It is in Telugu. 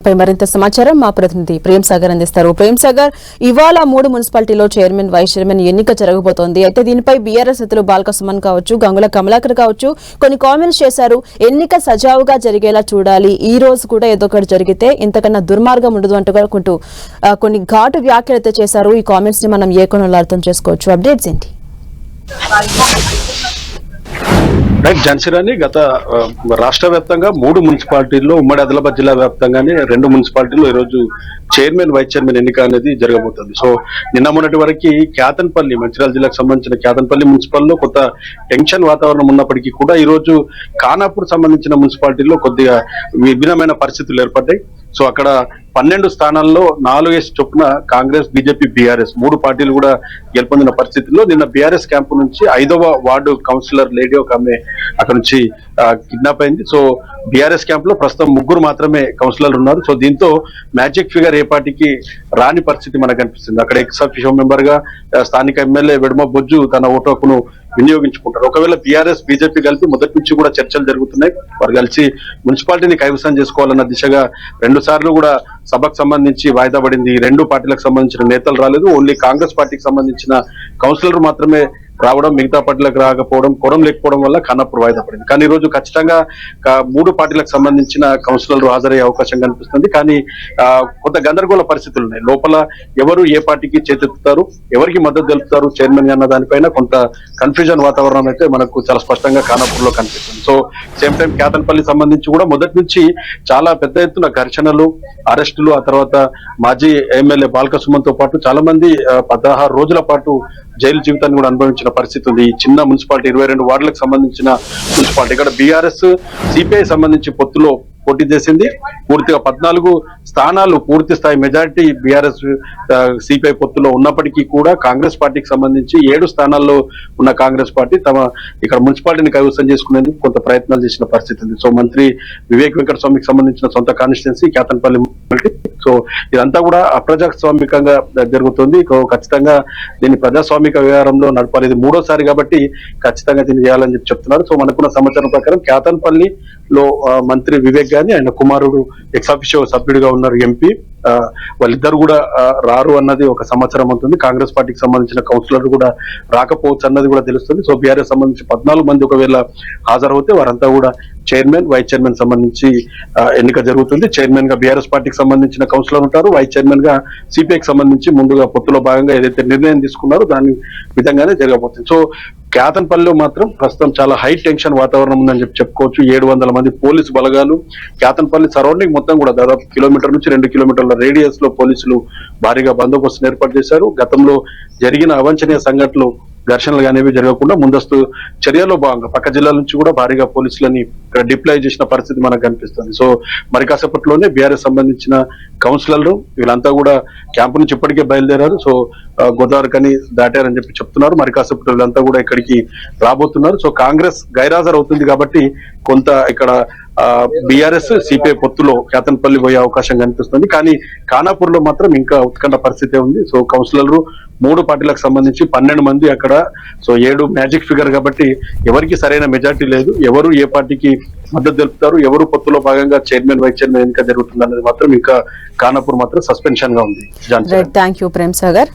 మరింత సమాచారం మా ప్రతినిధి ప్రేమ్ సాగర్ అందిస్తారు. ప్రేమ్ సాగర్, ఇవాళ 3 మున్సిపాలిటీలో చైర్మన్, వైస్ చైర్మన్ ఎన్నిక జరగబోతోంది. అయితే దీనిపై బీఆర్ఎస్ నేతలు బాల్క సుమన్ కావచ్చు, గంగుల కమలాకర్ కావచ్చు కొన్ని కామెంట్స్ చేశారు. ఎన్నిక సజావుగా జరిగేలా చూడాలి, ఈ రోజు కూడా ఏదో ఒకటి జరిగితే ఇంతకన్నా దుర్మార్గం ఉండదు అంటూ కొన్ని ఘాటు వ్యాఖ్యలు అయితే చేశారు. ఈ కామెంట్స్ ని మనం ఏ కోణంలో అర్థం చేసుకోవచ్చు? అప్డేట్స్ ఏంటి? జన్సిరాని గత రాష్ట్ర వ్యాప్తంగా 3 మున్సిపాలిటీల్లో ఉమ్మడి ఆదిలాబాద్ జిల్లా వ్యాప్తంగానే 2 మున్సిపాలిటీల్లో ఈరోజు చైర్మన్, వైస్ చైర్మన్ ఎన్నిక అనేది జరగబోతుంది. సో నిన్న మొన్నటి వరకు క్యాతన్పల్లి, మంచిర్యాల జిల్లాకు సంబంధించిన క్యాతన్పల్లి మున్సిపల్లో కొంత టెన్షన్ వాతావరణం ఉన్నప్పటికీ కూడా ఈరోజు ఖానాపూర్ సంబంధించిన మున్సిపాలిటీల్లో కొద్దిగా విభిన్నమైన పరిస్థితులు ఏర్పడ్డాయి. సో అక్కడ 12 స్థానాల్లో 4 చొప్పున కాంగ్రెస్, బీజేపీ, బీఆర్ఎస్ 3 పార్టీలు కూడా గెలుపొందిన పరిస్థితుల్లో నిన్న బీఆర్ఎస్ క్యాంపు నుంచి 5వ వార్డు కౌన్సిలర్ లేడీ ఒక ఆమె అక్కడ నుంచి కిడ్నాప్ అయింది. సో బీఆర్ఎస్ క్యాంప్ లో ప్రస్తుతం 3 మాత్రమే కౌన్సిలర్లు ఉన్నారు. సో దీంతో మ్యాజిక్ ఫిగర్ ఏ పార్టీకి రాని పరిస్థితి మనకు కనిపిస్తుంది. అక్కడ ఎక్స్ అఫీషియో మెంబర్ గా స్థానిక ఎమ్మెల్యే వెడమ బొజ్జు తన ఓటు హక్కును వినియోగించుకుంటారు. ఒకవేళ బీఆర్ఎస్, బీజేపీ కలిపి మొదటి నుంచి కూడా చర్చలు జరుగుతున్నాయి. వారు కలిసి మున్సిపాలిటీని కైవసం చేసుకోవాలన్న దిశగా 2 సార్లు కూడా సభకు సంబంధించి వాయిదా పడింది. 2 పార్టీలకు సంబంధించిన నేతలు రాలేదు. ఓన్లీ కాంగ్రెస్ పార్టీకి సంబంధించిన కౌన్సిలర్ మాత్రమే రావడం, మిగతా పార్టీలకు రాకపోవడం, కోరం లేకపోవడం వల్ల ఖానాపూర్ వాయిదా పడింది. కానీ ఈ రోజు ఖచ్చితంగా 3 పార్టీలకు సంబంధించిన కౌన్సిలర్లు హాజరయ్యే అవకాశం కనిపిస్తుంది. కానీ కొంత గందరగోళ పరిస్థితులు ఉన్నాయి. లోపల ఎవరు ఏ పార్టీకి చేతెత్తుతారు, ఎవరికి మద్దతు తెలుపుతారు చైర్మన్ అన్న దానిపైన కొంత కన్ఫ్యూజన్ వాతావరణం అయితే మనకు చాలా స్పష్టంగా ఖానాపూర్ లో కనిపిస్తుంది. సో సేమ్ టైం క్యాతన్పల్లి సంబంధించి కూడా మొదటి నుంచి చాలా పెద్ద ఎత్తున ఘర్షణలు, అరెస్టులు, ఆ తర్వాత మాజీ ఎమ్మెల్యే బాల్క సుమన్ తో పాటు చాలా మంది 16 రోజుల పాటు జైలు జీవితాన్ని కూడా అనుభవించిన పరిస్థితి ఉంది. ఈ చిన్న మున్సిపాలిటీ 22 వార్డులకు సంబంధించిన మున్సిపాలిటీ. ఇక్కడ బీఆర్ఎస్, సిపిఐ సంబంధించి పొత్తులో పోటీ చేసింది. పూర్తిగా 14 స్థానాలు పూర్తి స్థాయి మెజారిటీ బీఆర్ఎస్, సిపిఐ పొత్తులో ఉన్నప్పటికీ కూడా కాంగ్రెస్ పార్టీకి సంబంధించి 7 స్థానాల్లో ఉన్న కాంగ్రెస్ పార్టీ ఇక్కడ మున్సిపాలిటీని కైవసం చేసుకునేందుకు కొంత ప్రయత్నాలు చేసిన పరిస్థితి ఉంది. సో మంత్రి వివేక్ వెంకటస్వామికి సంబంధించిన సొంత కాన్స్టిట్యున్సీ క్యాతన్పల్లి. సో ఇదంతా కూడా అప్రజాస్వామికంగా జరుగుతుంది. ఖచ్చితంగా దీన్ని ప్రజాస్వామిక వ్యవహారంలో నడపాలి. ఇది 3వసారి కాబట్టి ఖచ్చితంగా దీన్ని చేయాలని చెప్తున్నారు. సో మనకున్న సమాచారం ప్రకారం క్యాతన్పల్లిలో మంత్రి వివేక్ గాని, ఆయన కుమారుడు ఎక్స్ అఫీషియో సభ్యుడిగా ఉన్నారు ఎంపీ, వాళ్ళిద్దరు కూడా రారు అన్నది ఒక సమాచారం ఉంటుంది. కాంగ్రెస్ పార్టీకి సంబంధించిన కౌన్సిలర్ కూడా రాకపోవచ్చు అన్నది కూడా తెలుస్తుంది. సో బీఆర్ఎస్ సంబంధించి 14 మంది ఒకవేళ హాజరవుతే వారంతా కూడా చైర్మన్, వైస్ చైర్మన్ సంబంధించి ఎన్నిక జరుగుతుంది. చైర్మన్ గా బీఆర్ఎస్ పార్టీకి సంబంధించిన కౌన్సిలర్ ఉంటారు. వైస్ చైర్మన్ గా సిపిఐకి సంబంధించి ముందుగా పొత్తులో భాగంగా ఏదైతే నిర్ణయం తీసుకున్నారో దాని విధంగానే జరగబోతుంది. సో క్యాతన్పల్లిలో మాత్రం ప్రస్తుతం చాలా హై టెన్షన్ వాతావరణం ఉందని చెప్పుకోవచ్చు. 700 మంది పోలీసు బలగాలు, క్యాతన్పల్లి సరౌండింగ్ మొత్తం కూడా దాదాపు కిలోమీటర్ నుంచి 2 కిలోమీటర్ల రేడియస్ లో పోలీసులు భారీగా బందోబస్తును ఏర్పాటు చేశారు. గతంలో జరిగిన అవాంఛనీయ సంఘటనలు, ఘర్షణలు అనేవి జరగకుండా ముందస్తు చర్యలో భాగంగా పక్క జిల్లాల నుంచి కూడా భారీగా పోలీసులని డిప్లాయ్ చేసిన పరిస్థితి మనకు కనిపిస్తుంది. సో మరి కాసేపట్లోనే బీఆర్ఎస్ సంబంధించిన కౌన్సిలర్లు వీళ్ళంతా కూడా క్యాంపు నుంచి ఇప్పటికే బయలుదేరారు. సో గోదావరి కని దాటారని చెప్తున్నారు. మరి కాసేపట్లో వీళ్ళంతా కూడా ఇక్కడికి రాబోతున్నారు. సో కాంగ్రెస్ గైరాజర్ అవుతుంది కాబట్టి కొంత ఇక్కడ బీఆర్ఎస్, సిపిఐ పొత్తులో క్యాతన్పల్లి పోయే అవకాశం కనిపిస్తుంది. కానీ ఖానాపూర్ లో మాత్రం ఇంకా ఉత్కంఠ పరిస్థితి ఉంది. సో కౌన్సిలర్లు 3 పార్టీలకు సంబంధించి 12 మంది అక్కడ. సో 7 మ్యాజిక్ ఫిగర్ కాబట్టి ఎవరికి సరైన మెజార్టీ లేదు. ఎవరు ఏ పార్టీకి మద్దతు తెలుపుతారు, ఎవరు పొత్తులో భాగంగా చైర్మన్, వైస్ చైర్మన్ ఎన్నిక జరుగుతుంది అనేది మాత్రం ఇంకా ఖానాపూర్ మాత్రం సస్పెన్షన్ గా ఉంది. Thank you Prem Sagar.